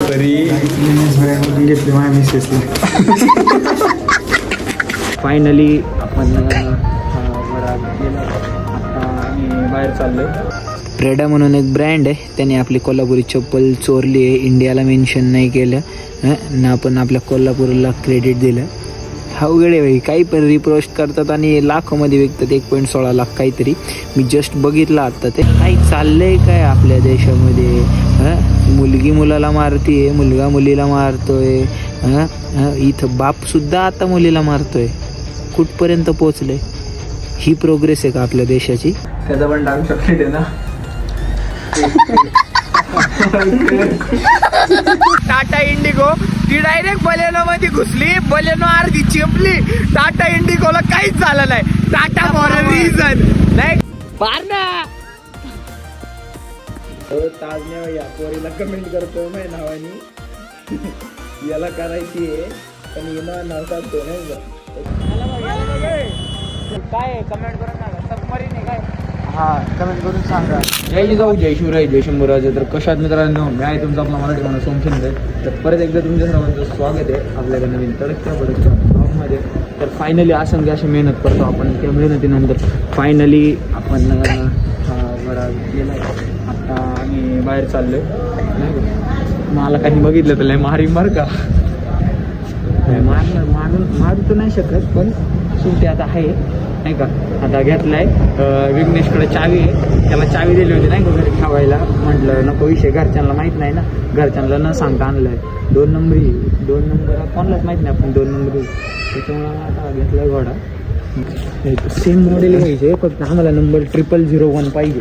घेतली माझ्या मिसेसला. फायनली आपण बाहेर चाललोय. प्रेडा म्हणून एक ब्रँड आहे, त्याने आपली कोल्हापुरी चप्पल चोरली आहे. इंडियाला मेन्शन नाही केलं ना, आपण आपल्या कोल्हापूरला क्रेडिट दिलं. अवघड आहे भाई, काही पण रिपोस्ट करतात आणि लाखोमध्ये विकतात. 1.16 लाख काहीतरी. मी जस्ट बघितलं आता ते काही चाललंय काय आपल्या देशामध्ये. मुलगी मुलाला मारतीये, मुलगा मुलीला मारतोय. इथं बाप सुद्धा आता मुलीला मारतोय. कुठपर्यंत पोहोचले? ही प्रोग्रेस आहे का आपल्या देशाची? त्याचा पण डार्क चॉकलेट आहे ना. टाटा इंडिगो ती डायरेक्ट बलेनो मध्ये घुसली, बलेनो अर्धी चिपली. टाटा इंडिगोला काहीच झालं नाही. Tata for a reason. नाही मारना ताजने या पोरीला कमेंट करतो माझ्या नावानी. याला करायची आहे पण येणार नव्हता तो नाही का. काय कमेंट करून ना सबमरीन आहे काय. हा कमेंट करून सांगा. जय जिजाऊ जय शिवराय जय शंभूराजे. तर कशात मित्रांनो, मी आहे तुमचा आपला मराठी माणूस सोमशिंदे. तर परत एकदा तुमच्या सर्वांचं स्वागत आहे आपल्याकडे नवीन तरच्या बरोबर ब्लॉगमध्ये. तर फायनली असंख्य अशी मेहनत करतो आपण. त्या मेहनतीनंतर फायनली आपण बरा गेला. आता आम्ही बाहेर चाललोय नाही का. मला काही बघितलं तर लय मार का मारू तर नाही शकत, पण शेवटी आता आहे नाही का. आता घेतलाय विघ्नेशकडे चावी आहे, त्याला चावी दिली होती नाही का घरी ठेवायला. म्हटलं नको विषय, घरच्यांना माहीत नाही ना, घरच्यांना न सांगता आणलंय. 2 नंबर कोणालाच माहीत नाही आपण 2 नंबर. त्याच्यामुळे आता घेतलाय घोडा. सेम मॉडेल घ्यायचे, फक्त आम्हाला नंबर 0001 पाहिजे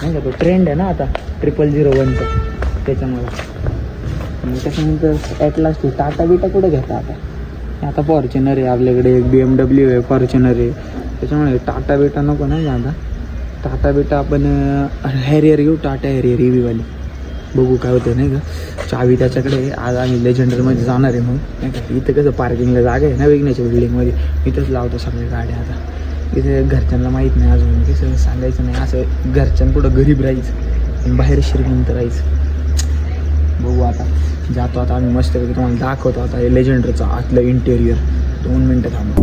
नाही का. तो ट्रेंड आहे ना आता 0001चा, त्याच्यामुळे. त्याच्यानंतर ॲटलास टाटा बिटा कुठं घेता आता फॉर्च्युनर आहे आपल्याकडे. एक BMW आहे, फॉर्च्युनर आहे. त्याच्यामुळे टाटा बिटा नको नाही आता. टाटा बिटा आपण हॅरियर घेऊ, टाटा हॅरियर EV वाली. बघू काय होतं नाही का. चावी त्याच्याकडे. आज आम्ही लेजेंडरमध्ये जाणार आहे मग नाही का. इथं कसं पार्किंगला जागा आहे ना विघ्नेच्या बिल्डिंगमध्ये, इथंच लावतो सगळ्या गाड्या. आता इथे घरच्यांना माहीत नाही अजून, कसं सांगायचं नाही. असं घरच्यांपुढं गरीब राहायचं, बाहेर श्रीमंत राहायचं. बघू आता जातो. आता आम्ही मस्त तुम्हाला दाखवतो आता हे लेजेंडरचं आतलं इंटेरियर. 2 मिनटं थांबा.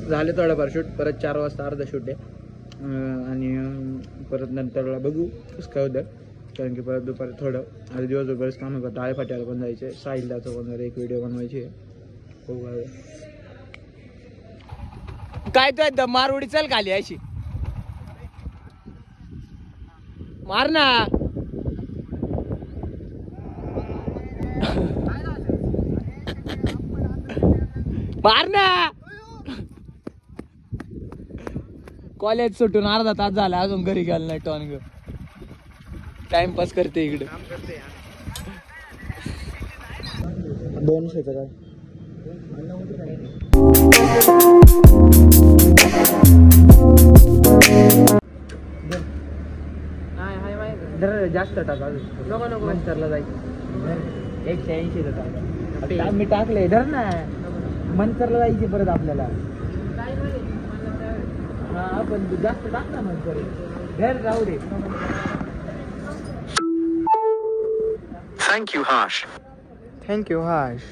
झाले थोडंफार शूट. परत 4 वाजता अर्धा शूट आहे आणि परत नंतरला बघू कसं काय होतं. कारण की परत दुपारी थोडं आज दिवसभर बरेच कामं करतो. आळेफाट्याला पण जायचे, साहिलदाचं पण एक व्हिडिओ बनवायची आहे. काय तो मार उडी चल खाली अशी मार ना. मार ना. कॉलेज सुटून अर्धा तास झाला अजून घरी गेला नाही. टॉन ग टाइमपास करते इकडे. 200 काय जास्त टाका. नको मंचरला जायचं 180 टाका. मी टाकले धर ना. मंचरला जायची परत आपल्याला. हा पण जास्त टाक ना मंचर. धर राहू दे. थँक्यू हाश.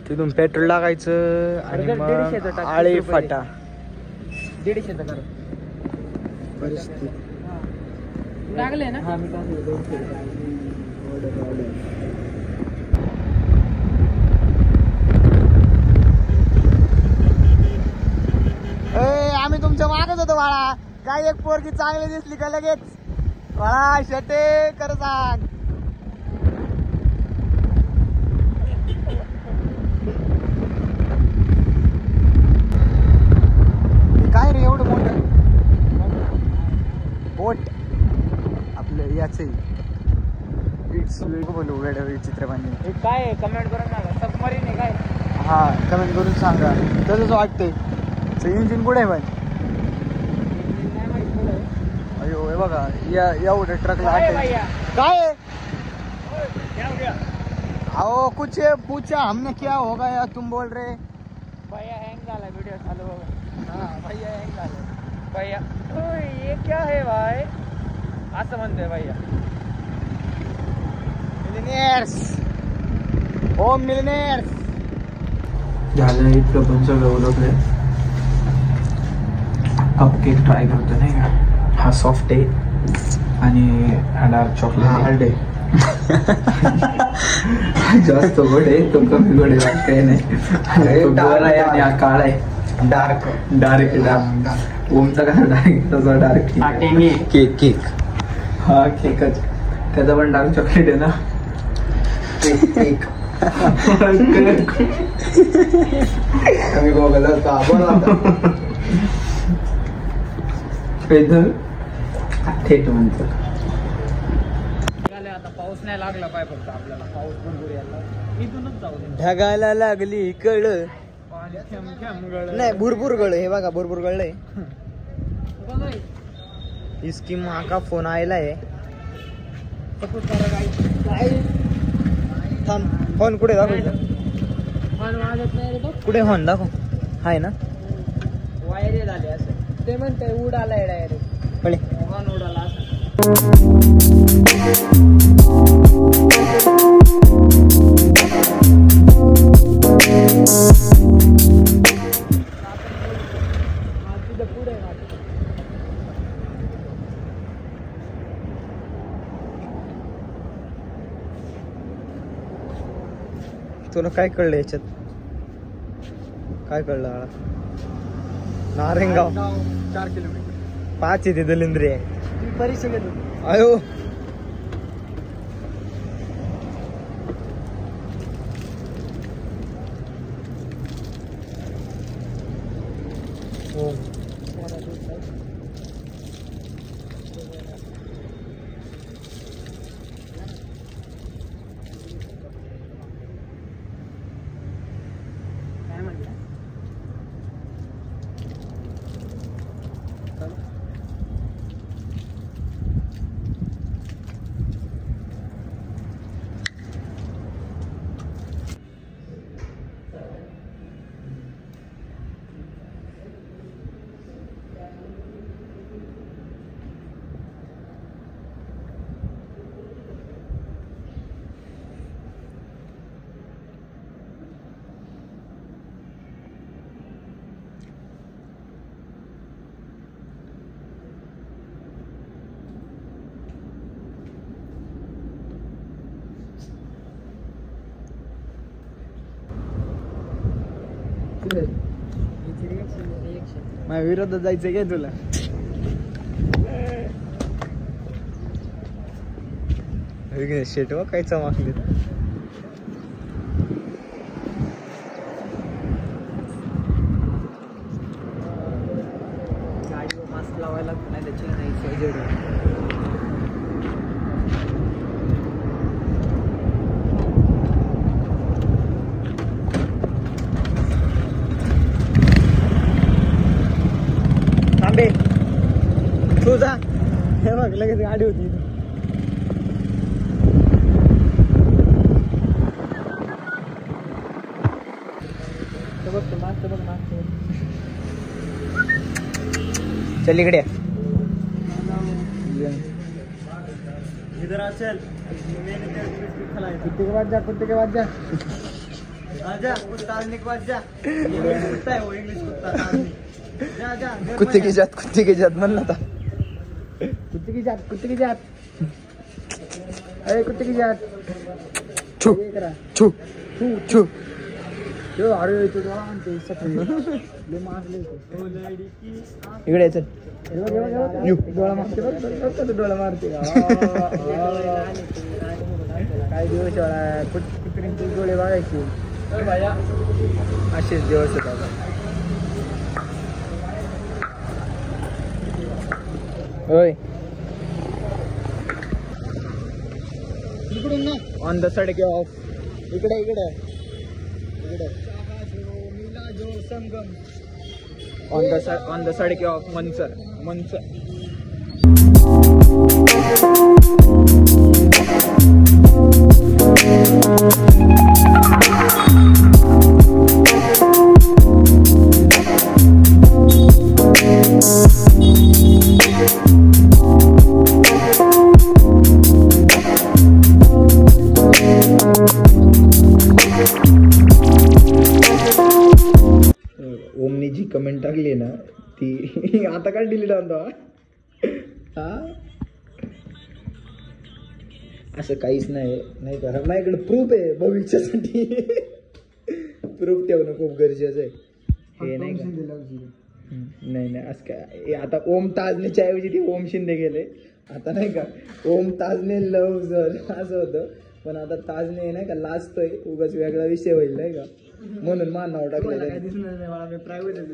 तिथून पेट्रोल टाकायचं आणि मग आळे फाटा 150 कर. परिस्थिती टाकले ना. हा मी टाकले 200 आम्ही तुमच्या मागच होतो बाळा. काय एक पोरगी चांगली दिसली का लगेच बाळा शटे कर सांग. काय रे एवढं मोठं बोट आपलं याचे इट्स बोलू वेळ चित्रपाणी. काय कमेंट करून ना सबमरीन आहे काय. हा कमेंट करून सांगा तसंच वाटतंय. इंजिन कुठे आहे पण. अयो हे बघा या एवढे ट्रकला काय आओ कुछ पूछा हमने क्या होगा यार तुम बोल रहे भैया हँग झाला व्हिडिओ चालू बघा. हा भैया हँग झाला भैया. ओय, ये क्या है भाई असं म्हणतोय भैया. मिलिनियर्स ओ मिलिनियर्स. झालं इतकं पण सगळं ओळखलंय. कपकेक ट्राय करतो नाही का. हा सॉफ्ट आहे आणि हा डार्क चॉकलेट हार्ड आहे. जास्त गोड आहे तो कमी गोड आहे काही नाही. तो गोरा आहे आणि हा काळा आहे. डार्क डार्क डार्क ओमचा कसा डार्क तसा डार्क केक केक. हा केकच त्याचा पण डार्क चॉकलेट आहे ना. केक कमी गोगल होता थेट म्हणतो. आता पाऊस नाही लागला पाहिजे फक्त आपल्याला. पाऊस भरपूर यायला इथूनच जाऊ दे. ढगायला लागली कळ पाणी थेंब थेंब गळलं. नाही भरपूर गळ हे बघा भरपूर गळलंय. इसकी माँ का फोन आयला आहे. थांब फोन कुठे दाखव. कुठे फोन दाखव. हाय ना वायर झाले असं ते म्हणते उडाला डायरेक्ट. पळे हॉर्न उडाला असं. तुला काय कळलं याच्यात. काय कळलं आळा. नारेंगाव 4 किलोमीटर 5 येते दलिंद्री आहे. परिसर अयो काय म्हटलं. माझ्या विरोधात जायचं काय तुला. शेट व काय चमकले. गाडीवर मास्क लावायला नाही त्याची नाही. थांबे तू जा. हे बघ लगेच गाडी होती. बघ मास्क बघ मास्क. चल इकडे. इधर आ चल. कुत्ते के बाद जा कुत्ते के बाद जा. आजा कुत्ता के बाद जा. इंग्लिश कुत्ता है वो इंग्लिश कुत्ता. जा जा कुत्ते की जात म्हणला था. कुत्ते की जात. अरे कुत्ते की जात. छू छू छू. तो अरे तो डोळा म्हणते सफेद ले मारले इकडे चल. डोळा मारते बघ डोळा मारते. काय दिवस कुत्र्यांचे डोळे बघायचे. असेच दिवस होता. होय ऑन द सडक ऑफ. इकडे इकडे ऑन द सडक ऑफ मनसर. ओमनी जी कमेंट टाकली ना ती आता काय डिलीट आणतो हा असं काहीच नाही का माझ्याकडे प्रूफ आहे भविष्यासाठी प्रूफ ठेवणं खूप गरजेचं आहे हे नाही का नाही असं काय आता ओम ताजनेच्या ऐवजी ती ओम शिंदे गेले आता नाही का ओम ताजने लव जर असं होतं पण आता ताजने नाही का लाजतोय उगाच वेगळा विषय होईल नाही का म्हणून मान नाव टाकलं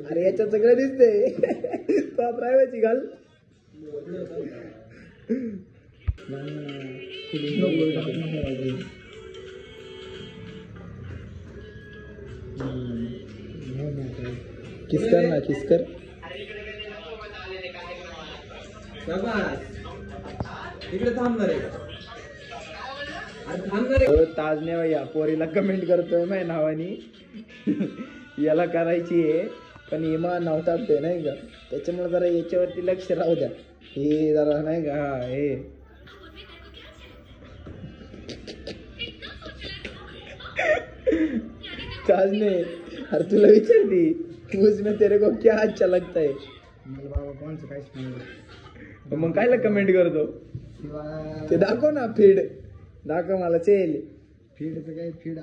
अरे याच्यात सगळं दिसतंय तो प्रायव्हेसी घाल किसकर ना किसकर इकडे थांबणार आहे ताजने या पोरीला कमेंट करतोय माझ्या नावानी याला करायची आहे पण इमा नाव टाकतोय नाही का त्याच्यामुळे जरा याच्यावरती लक्ष राहू द्या हे जरा नाही का हा हे ताजने अरे तुला विचारली मुझमें तेरे को क्या अच्छा लगता है मग कायला कमेंट करतो ते दाखव ना फीड दाखव मला चेल फीडचं काय फीड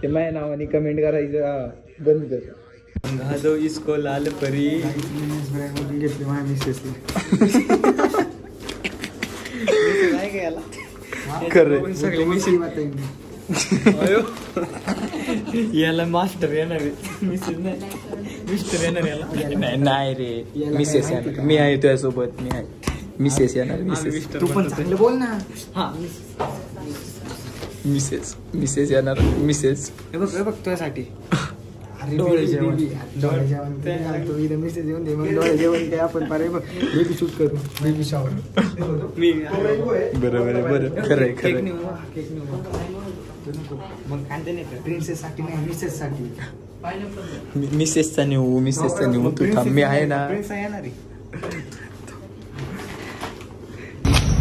ते माझ्या नावाने कमेंट करायचं बंद कर घालो इसको लाल परी घेतली माझ्या मिसेसला खरं सगळे याला मास्टर येणार मिसेस नाही मिस्टर येणार याला नाही रे मिसेस येणार मी आहे तुझ्यासोबत मी आहे मिसेस येणार मिसेस तू पण चांगलं बोल ना हा मिसेस मिसेस येणार मिसेस हे बघ तुझ्यासाठी डोळे जेवण मिसेस येऊन दे मग डोळे जेवण काय आपण पारे बघ बेबी शूट करू बेबी शॉवर मी बरोबर आहे बरं खरंय खरं मग कांदे नाही प्रिन्सेस साठी नाही मिसेस साठी मिसेसचा नेऊ तू थांब मी आहे ना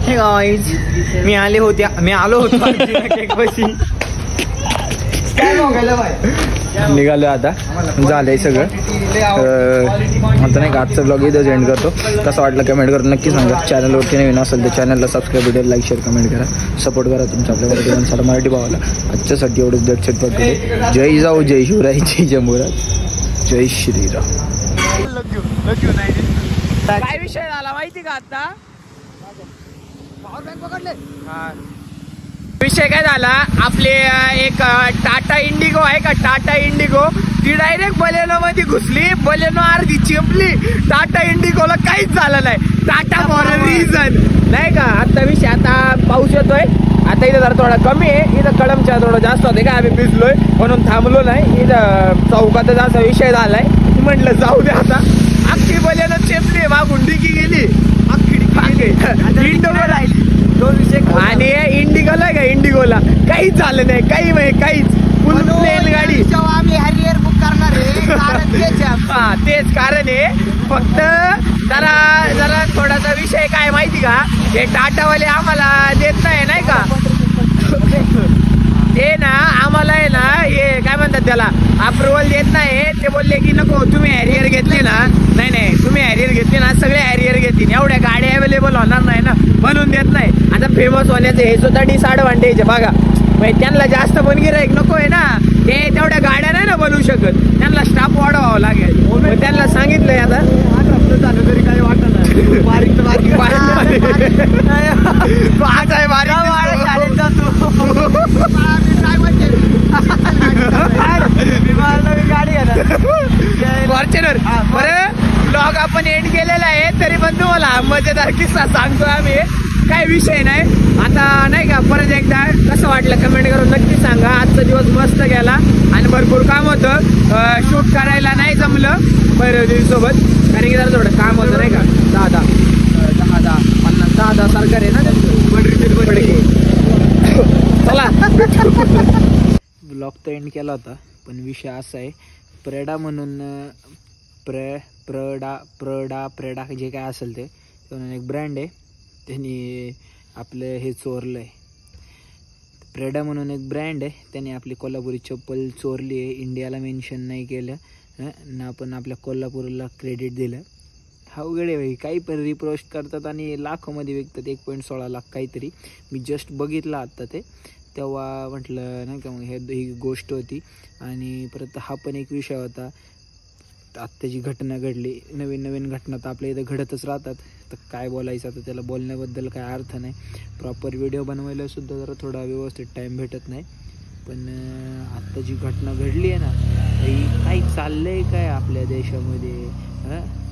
हे गाईज मी आलो होतो निघालो आता झालंय सगळं आता नाही का आजचा ब्लॉग इथंच एंड करतो कसं वाटलं कमेंट करून नक्की सांगा चॅनलवरती नवीन असेल तर चॅनलला subscribe video like share comment करा सपोर्ट करा तुमच्या आपल्या मराठी माणसाला मराठी भावाला आजच्यासाठी एवढंच दर्शक पडतो जय जाऊ जय शिवराय जय जमुराज जय श्रीराम काय विषय झाला माहिती का आता विषय काय झाला आपले एक टाटा इंडिगो आहे का टाटा इंडिगो ती डायरेक्ट बलेनो मध्ये घुसली बलेनो अर्धी चिंपली टाटा इंडिगोला काहीच झालं नाही टाटा फॉर अ रिझन नाही का आता विषय आता पाऊस येतोय आता इथं जरा थोडा कमी आहे इथं कळमच्या थोडं जास्त होते का आम्ही भिजलोय म्हणून थांबलो नाही इथं चौकातच असा विषय झालाय म्हटलं जाऊ दे आता अख्खी बलेनो चिंपली मागून डिकी गेली आणि इंडिगोला आहे का इंडिगोला काहीच झालं नाही काहीच फुल प्लेन गाडी आम्ही हॅरियर बुक करणार आहे हा तेच कारण आहे फक्त जरा थोडासा विषय काय माहिती का हे टाटावाले आम्हाला देत नाही का ते ना आम्हाला आहे ना हे काय म्हणतात त्याला अप्रुव्हल देत नाही ते बोलले की नको तुम्ही हॅरियर घेतली ना नाही तुम्ही हॅरियर घेतली ना सगळे हॅरियर घेतील एवढ्या गाड्या अवेलेबल होणार नाही ना म्हणून देत नाही आता फेमस होण्याचं हे सुद्धा डिसएडव्हान्टेज आहे बघा म्हणजे त्यांना जास्त पण गिराईक नको आहे ना ते तेवढ्या गाड्या नाही ना बनवू शकत त्यांना स्टाफ वाढवावं लागेल त्यांना सांगितलंय आता झालं तरी काही वाटत नाही बारीक फॉर्च्युनर बरं ब्लॉग आपण एंड केलेला आहे तरी पण तुम्हाला मजेदार किस्सा सांगतो आम्ही काय विषय नाही आता नाही का. परत एकदा कसं वाटलं कमेंट करून नक्की सांगा. आजचा दिवस मस्त गेला आणि भरपूर काम होतं. शूट करायला नाही जमलं सोबत, कारण की जरा थोडं काम होतं नाही का. 10 50 सरकार आहे ना चला. ब्लॉग तर एंड केला होता, पण विषय असा आहे, प्रेडा म्हणून प्रेडा जे काय असेल ते म्हणून एक ब्रँड आहे, त्यांनी आपलं हे चोरलं आहे. प्रेडा म्हणून एक ब्रँड आहे, त्याने आपली कोल्हापुरी चप्पल चोरली आहे. इंडियाला मेन्शन नाही केलं ना, पण आपल्या कोल्हापूरला क्रेडिट दिलं. हा उघडे भाई काही पण रिपोस्ट करतात आणि लाखोमध्ये विकतात. 1.16 लाख काहीतरी. मी जस्ट बघितलं आत्ता ते, तेव्हा म्हटलं नाही का मग ही गोष्ट होती. आणि परत हा पण एक विषय होता. आत्ता जी घटना घडली, नवीन घटना तर आपल्या इथं घडतच राहतात, तर काय बोलायचं आता, त्याला बोलण्याबद्दल काय अर्थ नाही. प्रॉपर व्हिडिओ बनवायला सुद्धा जरा थोडा व्यवस्थित टाईम भेटत नाही. पण आत्ता जी घटना घडली आहे ना, काही चाललं आहे काय आपल्या देशामध्ये.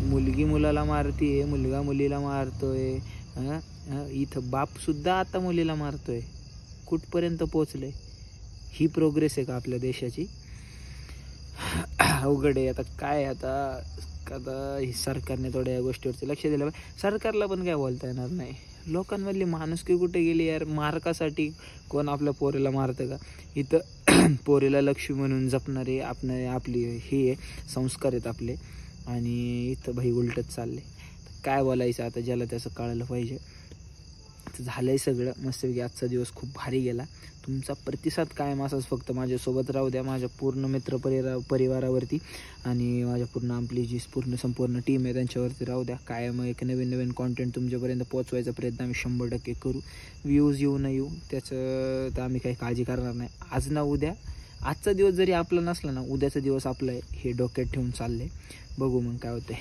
मुलगी मुलाला मारतीये, मुलगा मुलीला मारतोय. इथं बापसुद्धा आता मुलीला मारतोय. कुठपर्यंत पोचले? ही प्रोग्रेस आहे का आपल्या देशाची? अवघड आहे. आता काय आता ही सरकारने थोड्या या गोष्टीवरती लक्ष दिलं पाहिजे. सरकारला पण काय बोलता येणार नाही. लोकांमधली माणुसकी कुठे गेली यार? मार्कासाठी कोण आपल्या पोरीला मारतं का? इथं पोरीला लक्ष्मी म्हणून जपणारे आपली हे संस्कार आहेत आपले, आणि इथं भाई उलटच चालले. काय बोलायचं आता, ज्याला त्याचं कळलं पाहिजे. झालंय सगळं मस्तपैकी. आजचा दिवस खूप भारी गेला. तुमचा प्रतिसाद कायम असाच फक्त माझ्यासोबत राहू द्या, माझ्या पूर्ण मित्र परिवारावरती आणि माझ्या पूर्ण आपली जी संपूर्ण टीम आहे त्यांच्यावरती राहू द्या. कायम एक नवीन कॉन्टेंट तुमच्यापर्यंत पोहोचवायचा प्रयत्न आम्ही 100% करू. व्ह्यूज येऊ न येऊ त्याचं तर आम्ही काही काळजी करणार नाही. आज ना उद्या, आजचा दिवस जरी आपला नसला ना, उद्याचा दिवस आपला आहे हे डोक्यात ठेवून चाललंय. बघू मग काय होतंय.